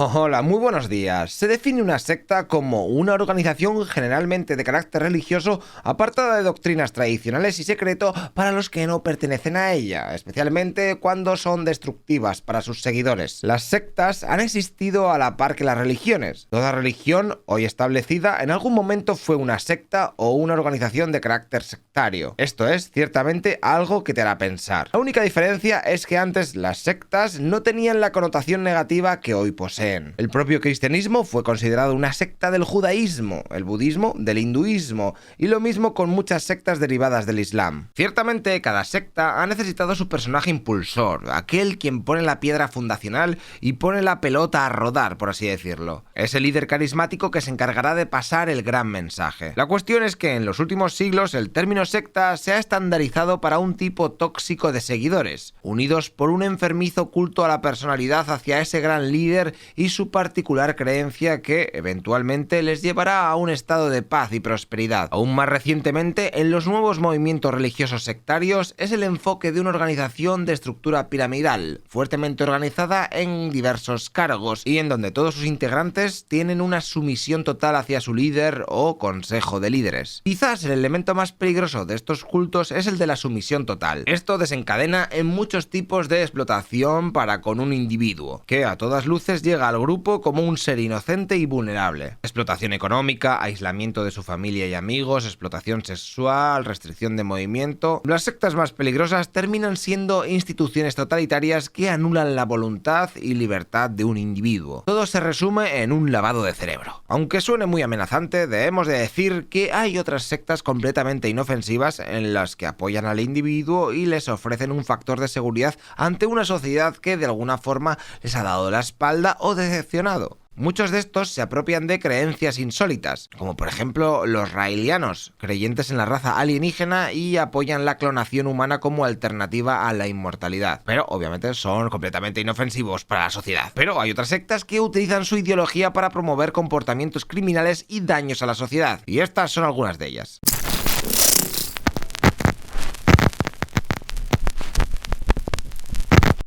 Hola, muy buenos días. Se define una secta como una organización generalmente de carácter religioso apartada de doctrinas tradicionales y secreto para los que no pertenecen a ella, especialmente cuando son destructivas para sus seguidores. Las sectas han existido a la par que las religiones. Toda religión, hoy establecida, en algún momento fue una secta o una organización de carácter sectario. Esto es, ciertamente, algo que te hará pensar. La única diferencia es que antes las sectas no tenían la connotación negativa que hoy poseen. El propio cristianismo fue considerado una secta del judaísmo, el budismo del hinduismo, y lo mismo con muchas sectas derivadas del islam. Ciertamente, cada secta ha necesitado su personaje impulsor, aquel quien pone la piedra fundacional y pone la pelota a rodar, por así decirlo. Es el líder carismático que se encargará de pasar el gran mensaje. La cuestión es que en los últimos siglos el término secta se ha estandarizado para un tipo tóxico de seguidores, unidos por un enfermizo culto a la personalidad hacia ese gran líder y su particular creencia que eventualmente les llevará a un estado de paz y prosperidad. Aún más recientemente, en los nuevos movimientos religiosos sectarios es el enfoque de una organización de estructura piramidal, fuertemente organizada en diversos cargos y en donde todos sus integrantes tienen una sumisión total hacia su líder o consejo de líderes. Quizás el elemento más peligroso de estos cultos es el de la sumisión total. Esto desencadena en muchos tipos de explotación para con un individuo, que a todas luces llega al grupo como un ser inocente y vulnerable. Explotación económica, aislamiento de su familia y amigos, explotación sexual, restricción de movimiento. Las sectas más peligrosas terminan siendo instituciones totalitarias que anulan la voluntad y libertad de un individuo. Todo se resume en un lavado de cerebro. Aunque suene muy amenazante, debemos de decir que hay otras sectas completamente inofensivas en las que apoyan al individuo y les ofrecen un factor de seguridad ante una sociedad que de alguna forma les ha dado la espalda o decepcionado. Muchos de estos se apropian de creencias insólitas, como por ejemplo los raelianos, creyentes en la raza alienígena y apoyan la clonación humana como alternativa a la inmortalidad. Pero obviamente son completamente inofensivos para la sociedad. Pero hay otras sectas que utilizan su ideología para promover comportamientos criminales y daños a la sociedad, y estas son algunas de ellas.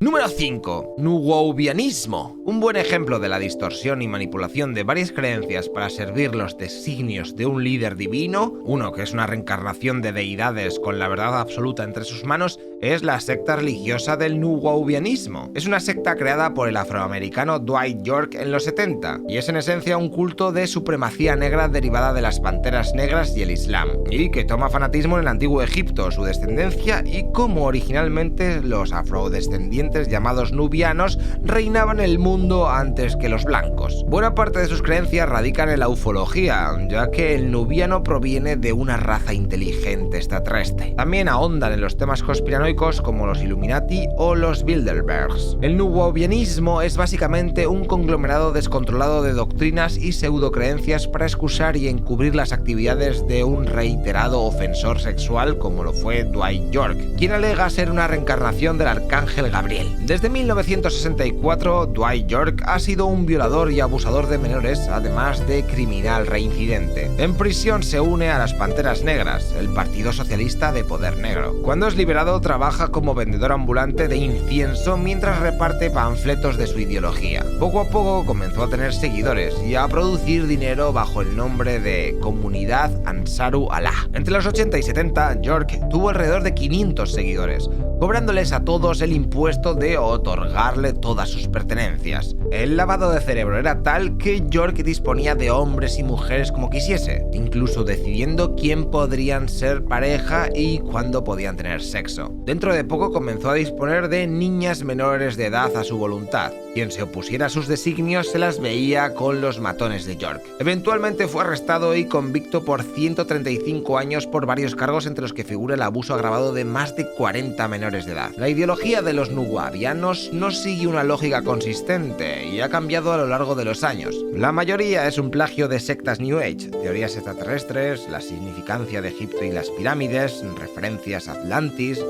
Número 5. Nuwaubianismo. Un buen ejemplo de la distorsión y manipulación de varias creencias para servir los designios de un líder divino, uno que es una reencarnación de deidades con la verdad absoluta entre sus manos, es la secta religiosa del Nuwaubianismo. Es una secta creada por el afroamericano Dwight York en los 70, y es en esencia un culto de supremacía negra derivada de las panteras negras y el Islam, y que toma fanatismo en el antiguo Egipto, su descendencia y cómo originalmente los afrodescendientes llamados nubianos reinaban el mundo antes que los blancos. Buena parte de sus creencias radican en la ufología, ya que el nubiano proviene de una raza inteligente extraterrestre. También ahondan en los temas conspiranoicos como los Illuminati o los Bilderbergs. El nuwaubianismo es básicamente un conglomerado descontrolado de doctrinas y pseudocreencias para excusar y encubrir las actividades de un reiterado ofensor sexual como lo fue Dwight York, quien alega ser una reencarnación del arcángel Gabriel. Desde 1964, Dwight York ha sido un violador y abusador de menores, además de criminal reincidente. En prisión se une a las Panteras Negras, el Partido Socialista de Poder Negro. Cuando es liberado, trabaja como vendedor ambulante de incienso mientras reparte panfletos de su ideología. Poco a poco comenzó a tener seguidores y a producir dinero bajo el nombre de Comunidad Ansaru Allah. Entre los 80 y 70, York tuvo alrededor de 500 seguidores, cobrándoles a todos el impuesto de otorgarle todas sus pertenencias. El lavado de cerebro era tal que York disponía de hombres y mujeres como quisiese, incluso decidiendo quién podrían ser pareja y cuándo podían tener sexo. Dentro de poco comenzó a disponer de niñas menores de edad a su voluntad. Quien se opusiera a sus designios se las veía con los matones de York. Eventualmente fue arrestado y convicto por 135 años por varios cargos, entre los que figura el abuso agravado de más de 40 menores de edad. La ideología de los nuwaubianos no sigue una lógica consistente y ha cambiado a lo largo de los años. La mayoría es un plagio de sectas New Age, teorías extraterrestres, la significancia de Egipto y las pirámides, referencias a Atlantis,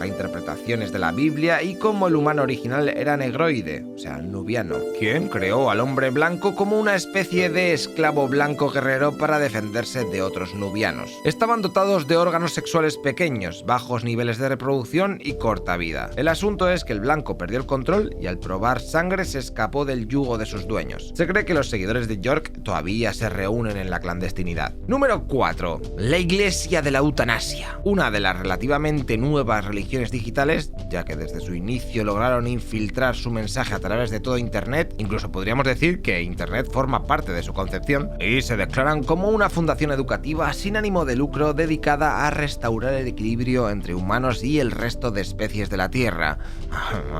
a interpretaciones de la Biblia y cómo el humano original era negroide, o sea, nubiano, quien creó al hombre blanco como una especie de esclavo blanco guerrero para defenderse de otros nubianos. Estaban dotados de órganos sexuales pequeños, bajos niveles de reproducción y corta vida. El asunto es que el blanco perdió el control y al probar sangre se escapó del yugo de sus dueños. Se cree que los seguidores de York todavía se reúnen en la clandestinidad. Número 4. La Iglesia de la Eutanasia. Una de las relativamente nuevas religiones digitales, ya que desde su inicio lograron infiltrar su mensaje a través de todo Internet, incluso podríamos decir que Internet forma parte de su concepción, y se declaran como una fundación educativa sin ánimo de lucro dedicada a restaurar el equilibrio entre humanos y el resto de especies de la Tierra.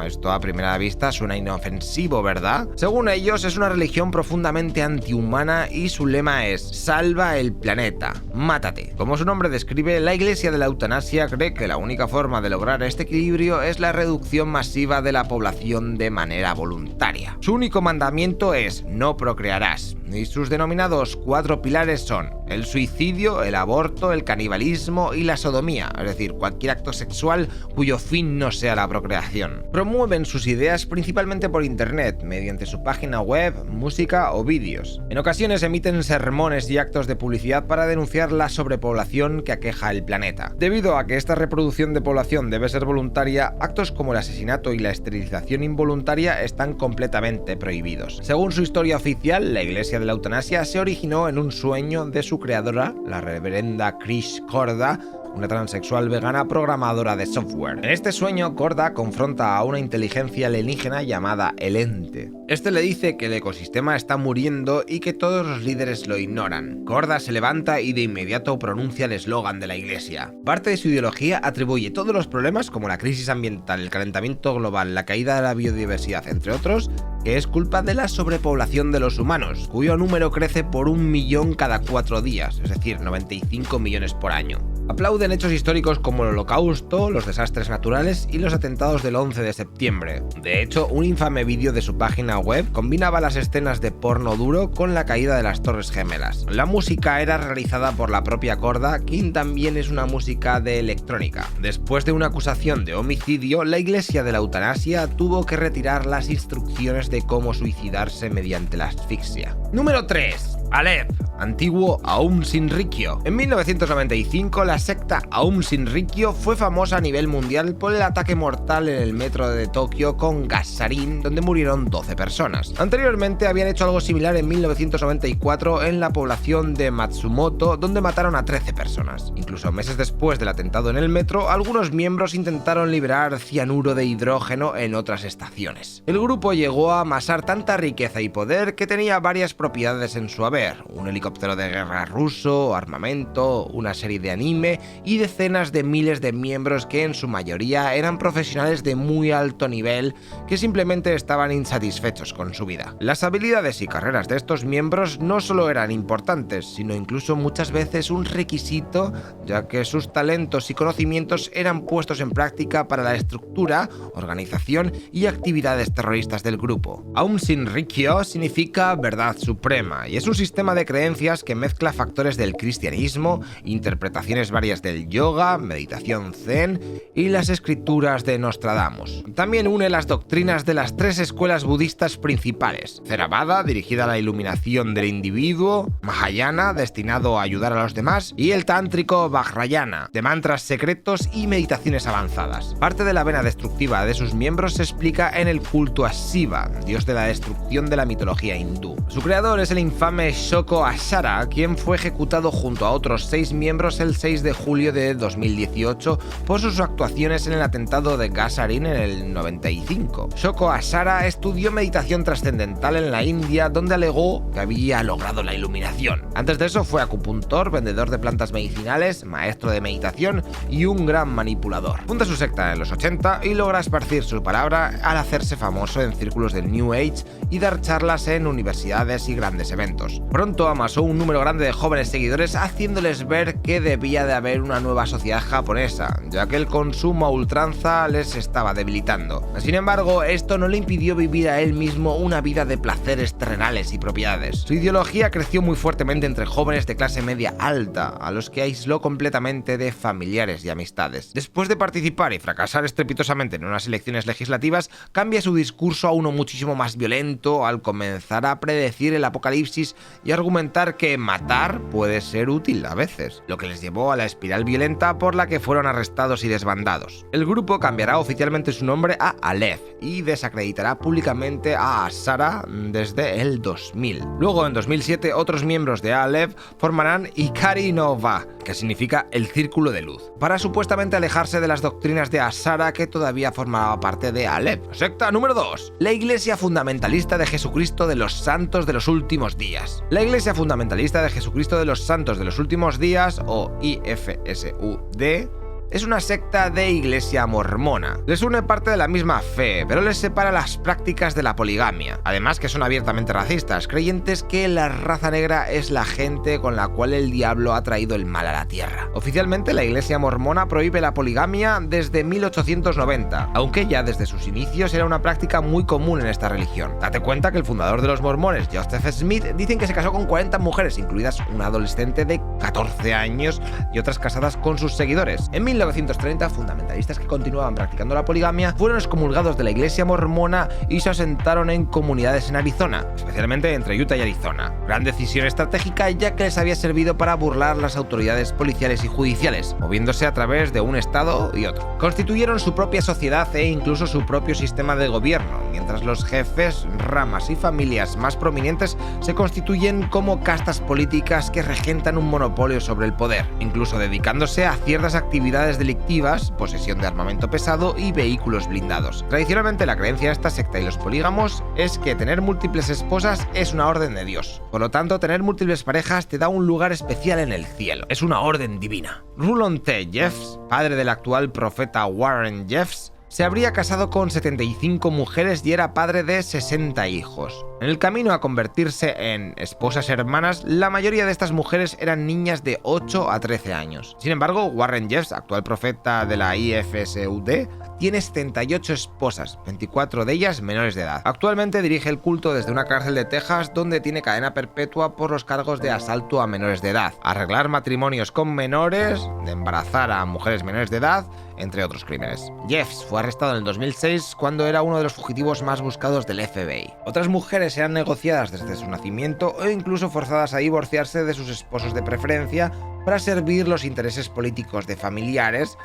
Esto a primera vista suena inofensivo, ¿verdad? Según ellos, es una religión profundamente antihumana y su lema es «Salva el planeta, mátate». Como su nombre describe, la Iglesia de la Eutanasia cree que la única forma de lograr este equilibrio es la reducción masiva de la población de manera voluntaria. Su único mandamiento es «no procrearás», y sus denominados 4 pilares son el suicidio, el aborto, el canibalismo y la sodomía, es decir, cualquier acto sexual cuyo fin no sea la procreación. Promueven sus ideas principalmente por internet, mediante su página web, música o vídeos. En ocasiones emiten sermones y actos de publicidad para denunciar la sobrepoblación que aqueja el planeta. Debido a que esta reproducción de población debe ser voluntaria, actos como el asesinato y la esterilización involuntaria están completamente prohibidos. Según su historia oficial, la Iglesia de la Eutanasia se originó en un sueño de su creadora, la reverenda Krish Korda, una transexual vegana programadora de software. En este sueño, Korda confronta a una inteligencia alienígena llamada El Ente. Este le dice que el ecosistema está muriendo y que todos los líderes lo ignoran. Korda se levanta y de inmediato pronuncia el eslogan de la iglesia. Parte de su ideología atribuye todos los problemas como la crisis ambiental, el calentamiento global, la caída de la biodiversidad, entre otros, que es culpa de la sobrepoblación de los humanos, cuyo número crece por 1 millón cada 4 días, es decir, 95 millones por año. Aplauden hechos históricos como el Holocausto, los desastres naturales y los atentados del 11 de septiembre. De hecho, un infame vídeo de su página web combinaba las escenas de porno duro con la caída de las Torres Gemelas. La música era realizada por la propia Korda, quien también es una música de electrónica. Después de una acusación de homicidio, la Iglesia de la Eutanasia tuvo que retirar las instrucciones de cómo suicidarse mediante la asfixia. Número 3. Aleph, antiguo Aum Shinrikyo. En 1995, la secta Aum Shinrikyo fue famosa a nivel mundial por el ataque mortal en el metro de Tokio con gas sarín, donde murieron 12 personas. Anteriormente habían hecho algo similar en 1994 en la población de Matsumoto, donde mataron a 13 personas. Incluso meses después del atentado en el metro, algunos miembros intentaron liberar cianuro de hidrógeno en otras estaciones. El grupo llegó a amasar tanta riqueza y poder que tenía varias propiedades en su haber: un helicóptero de guerra ruso, armamento, una serie de anime y decenas de miles de miembros que en su mayoría eran profesionales de muy alto nivel que simplemente estaban insatisfechos con su vida. Las habilidades y carreras de estos miembros no solo eran importantes, sino incluso muchas veces un requisito, ya que sus talentos y conocimientos eran puestos en práctica para la estructura, organización y actividades terroristas del grupo. Aum Shinrikyo significa verdad suprema y es un sistema de creencias que mezcla factores del cristianismo, interpretaciones varias del yoga, meditación zen y las escrituras de Nostradamus. También une las doctrinas de las 3 escuelas budistas principales: Theravada, dirigida a la iluminación del individuo; Mahayana, destinado a ayudar a los demás; y el tántrico Vajrayana, de mantras secretos y meditaciones avanzadas. Parte de la vena destructiva de sus miembros se explica en el culto a Shiva, dios de la destrucción de la mitología hindú. Su creador es el infame Shoko Asara, quien fue ejecutado junto a otros 6 miembros el 6 de julio de 2018 por sus actuaciones en el atentado de gas sarín en el 95. Shoko Asara estudió meditación trascendental en la India, donde alegó que había logrado la iluminación. Antes de eso fue acupuntor, vendedor de plantas medicinales, maestro de meditación y un gran manipulador. Funda su secta en los 80 y logra esparcir su palabra al hacerse famoso en círculos del New Age y dar charlas en universidades y grandes eventos. Pronto amasó amasó un número grande de jóvenes seguidores, haciéndoles ver que debía de haber una nueva sociedad japonesa, ya que el consumo a ultranza les estaba debilitando. Sin embargo, esto no le impidió vivir a él mismo una vida de placeres terrenales y propiedades. Su ideología creció muy fuertemente entre jóvenes de clase media alta, a los que aisló completamente de familiares y amistades. Después de participar y fracasar estrepitosamente en unas elecciones legislativas, cambia su discurso a uno muchísimo más violento al comenzar a predecir el apocalipsis y argumentar que matar puede ser útil a veces, lo que les llevó a la espiral violenta por la que fueron arrestados y desbandados. El grupo cambiará oficialmente su nombre a Aleph y desacreditará públicamente a Asara desde el 2000. Luego, en 2007, otros miembros de Aleph formarán Ikari no Va, que significa el círculo de luz, para supuestamente alejarse de las doctrinas de Asara que todavía formaba parte de Aleph. Secta número 2. La Iglesia Fundamentalista de Jesucristo de los Santos de los Últimos Días. La Iglesia Fundamentalista de Jesucristo de los Santos de los Últimos Días, o IFSUD, es una secta de iglesia mormona. Les une parte de la misma fe, pero les separa las prácticas de la poligamia. Además que son abiertamente racistas, creyentes que la raza negra es la gente con la cual el diablo ha traído el mal a la tierra. Oficialmente, la iglesia mormona prohíbe la poligamia desde 1890, aunque ya desde sus inicios era una práctica muy común en esta religión. Date cuenta que el fundador de los mormones, Joseph Smith, dicen que se casó con 40 mujeres, incluidas una adolescente de 14 años y otras casadas con sus seguidores. En 1930, fundamentalistas que continuaban practicando la poligamia fueron excomulgados de la iglesia mormona y se asentaron en comunidades en Arizona, especialmente entre Utah y Arizona. Gran decisión estratégica, ya que les había servido para burlar las autoridades policiales y judiciales, moviéndose a través de un estado y otro. Constituyeron su propia sociedad e incluso su propio sistema de gobierno, mientras los jefes, ramas y familias más prominentes se constituyen como castas políticas que regentan un monopolio sobre el poder, incluso dedicándose a ciertas actividades delictivas, posesión de armamento pesado y vehículos blindados. Tradicionalmente, la creencia de esta secta y los polígamos es que tener múltiples esposas es una orden de Dios. Por lo tanto, tener múltiples parejas te da un lugar especial en el cielo. Es una orden divina. Rulon T. Jeffs, padre del actual profeta Warren Jeffs, se habría casado con 75 mujeres y era padre de 60 hijos. En el camino a convertirse en esposas hermanas, la mayoría de estas mujeres eran niñas de 8 a 13 años. Sin embargo, Warren Jeffs, actual profeta de la IFSUD, tiene 78 esposas, 24 de ellas menores de edad. Actualmente dirige el culto desde una cárcel de Texas, donde tiene cadena perpetua por los cargos de asalto a menores de edad, arreglar matrimonios con menores, de embarazar a mujeres menores de edad, entre otros crímenes. Jeffs fue arrestado en el 2006 cuando era uno de los fugitivos más buscados del FBI. Otras mujeres eran negociadas desde su nacimiento o incluso forzadas a divorciarse de sus esposos de preferencia para servir los intereses políticos de familiares,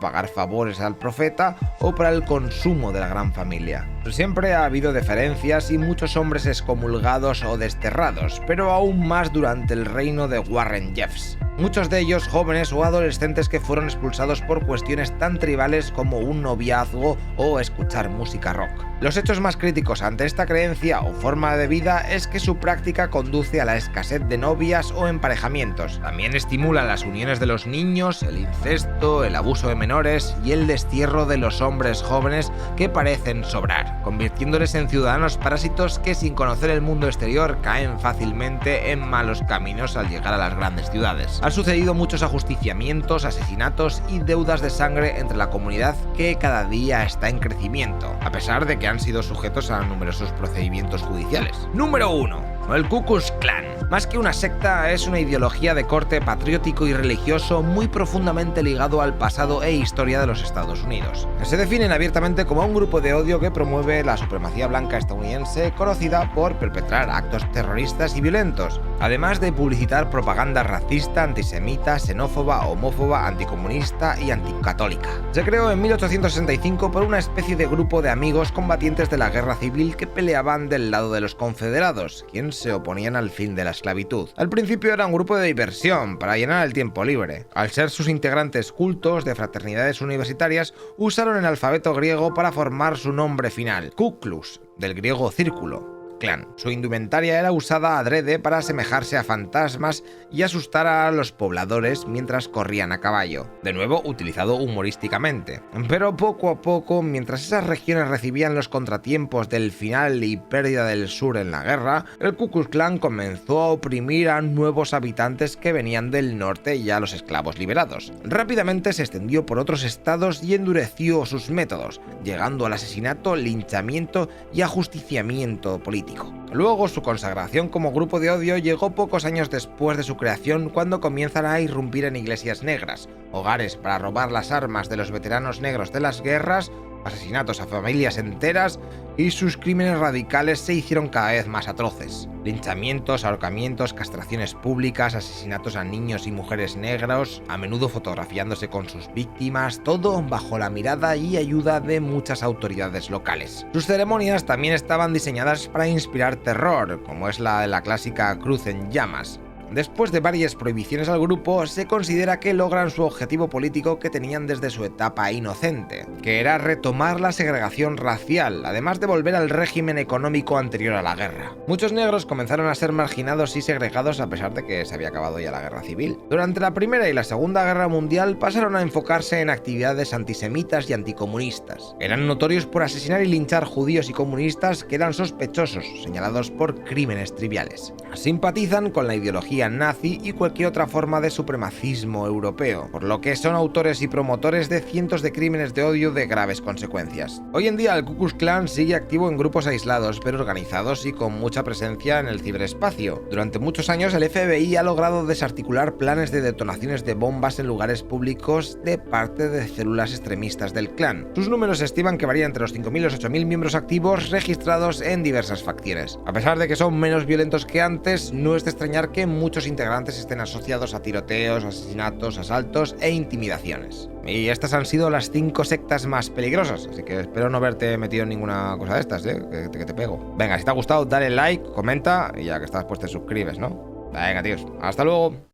pagar favores al profeta o para el consumo de la gran familia. Siempre ha habido diferencias y muchos hombres excomulgados o desterrados, pero aún más durante el reino de Warren Jeffs. Muchos de ellos jóvenes o adolescentes que fueron expulsados por cuestiones tan tribales como un noviazgo o escuchar música rock. Los hechos más críticos ante esta creencia o forma de vida es que su práctica conduce a la escasez de novias o emparejamientos. También estimula las uniones de los niños, el incesto, el abuso de menores y el destierro de los hombres jóvenes que parecen sobrar, convirtiéndoles en ciudadanos parásitos que sin conocer el mundo exterior caen fácilmente en malos caminos al llegar a las grandes ciudades. Han sucedido muchos ajusticiamientos, asesinatos y deudas de sangre entre la comunidad que cada día está en crecimiento, a pesar de que han sido sujetos a numerosos procedimientos judiciales. Número 1. El Ku Klux Klan. Más que una secta, es una ideología de corte patriótico y religioso muy profundamente ligado al pasado e historia de los Estados Unidos. Se definen abiertamente como un grupo de odio que promueve la supremacía blanca estadounidense, conocida por perpetrar actos terroristas y violentos, además de publicitar propaganda racista, antisemita, xenófoba, homófoba, anticomunista y anticatólica. Se creó en 1865 por una especie de grupo de amigos combatientes de la guerra civil que peleaban del lado de los confederados, quienes se oponían al fin de la esclavitud. Al principio era un grupo de diversión para llenar el tiempo libre. Al ser sus integrantes cultos de fraternidades universitarias, usaron el alfabeto griego para formar su nombre final, Ku Klux, del griego círculo. Clan. Su indumentaria era usada adrede para asemejarse a fantasmas y asustar a los pobladores mientras corrían a caballo, de nuevo utilizado humorísticamente. Pero poco a poco, mientras esas regiones recibían los contratiempos del final y pérdida del sur en la guerra, el Ku Klux Klan comenzó a oprimir a nuevos habitantes que venían del norte y a los esclavos liberados. Rápidamente se extendió por otros estados y endureció sus métodos, llegando al asesinato, linchamiento y ajusticiamiento político. Luego, su consagración como grupo de odio llegó pocos años después de su creación, cuando comienzan a irrumpir en iglesias negras, hogares para robar las armas de los veteranos negros de las guerras, asesinatos a familias enteras, y sus crímenes radicales se hicieron cada vez más atroces. Linchamientos, ahorcamientos, castraciones públicas, asesinatos a niños y mujeres negros, a menudo fotografiándose con sus víctimas, todo bajo la mirada y ayuda de muchas autoridades locales. Sus ceremonias también estaban diseñadas para inspirar terror, como es la de la clásica cruz en llamas. Después de varias prohibiciones al grupo, se considera que logran su objetivo político que tenían desde su etapa inocente, que era retomar la segregación racial, además de volver al régimen económico anterior a la guerra. Muchos negros comenzaron a ser marginados y segregados a pesar de que se había acabado ya la guerra civil. Durante la Primera y la Segunda Guerra Mundial pasaron a enfocarse en actividades antisemitas y anticomunistas. Eran notorios por asesinar y linchar judíos y comunistas que eran sospechosos, señalados por crímenes triviales. Simpatizan con la ideología nazi y cualquier otra forma de supremacismo europeo, por lo que son autores y promotores de cientos de crímenes de odio de graves consecuencias. Hoy en día el Ku Klux Klan sigue activo en grupos aislados pero organizados y con mucha presencia en el ciberespacio. Durante muchos años el FBI ha logrado desarticular planes de detonaciones de bombas en lugares públicos de parte de células extremistas del clan. Sus números se estiman que varían entre los 5.000 y los 8.000 miembros activos registrados en diversas facciones. A pesar de que son menos violentos que antes, no es de extrañar que muchos integrantes estén asociados a tiroteos, asesinatos, asaltos e intimidaciones. Y estas han sido las 5 sectas más peligrosas, así que espero no haberte metido en ninguna cosa de estas, que te pego. Venga, si te ha gustado, dale like, comenta y ya que estás pues te suscribes, ¿no? Venga, tíos, hasta luego.